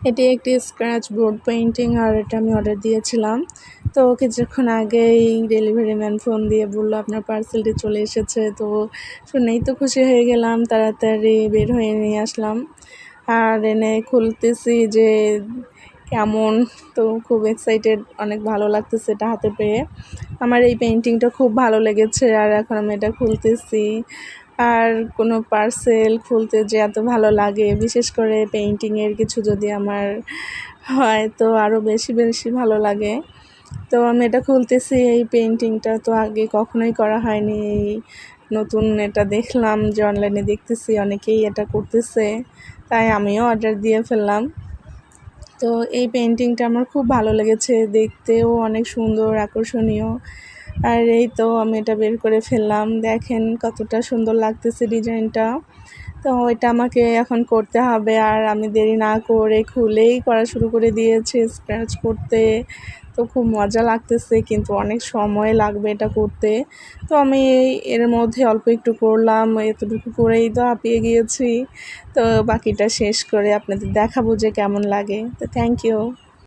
এটি একটি scratch board painting আর এটা আমি অর্ডার দিয়েছিলাম। তো কিছুক্ষণ আগেই ডেলিভারি ম্যান ফোন দিয়ে বলল আপনার পার্সেলটি চলে এসেছে। তো শুনেই তো খুশি হয়ে গেলাম, তাড়াতাড়ি বের হয়ে নিয়ে আসলাম আর এনে খুলতেছি যে কেমন। তো খুব এক্সাইটেড, অনেক ভালো লাগতেছে এটা হাতে পেয়ে। আমার এই পেইন্টিংটা খুব ভালো লেগেছে আর এখন আমি এটা খুলতেছি। আর কোনো পার্সেল খুলতে যে এত ভালো লাগে, বিশেষ করে পেইন্টিংয়ের কিছু যদি আমার হয় তো আরও বেশি বেশি ভালো লাগে। তো আমি এটা খুলতেছি, এই পেইন্টিংটা তো আগে কখনোই করা হয়নি। এই নতুন এটা দেখলাম যে অনলাইনে দেখতেছি অনেকেই এটা করতেছে, তাই আমিও অর্ডার দিয়ে ফেললাম। তো এই পেইন্টিংটা আমার খুব ভালো লেগেছে, দেখতেও অনেক সুন্দর আকর্ষণীয়। আর এই তো আমি এটা বের করে ফেললাম, দেখেন কতটা সুন্দর লাগতেছে ডিজাইনটা। তো এটা আমাকে এখন করতে হবে আর আমি দেরি না করে খুলেই করা শুরু করে দিয়েছি স্ক্র্যাচ করতে। তো খুব মজা লাগতেছে, কিন্তু অনেক সময় লাগবে এটা করতে। তো আমি এর মধ্যে অল্প একটু করলাম, এতটুকু করেই তো হাঁপিয়ে গিয়েছি। তো বাকিটা শেষ করে আপনাদের দেখাবো যে কেমন লাগে। তো থ্যাংক ইউ।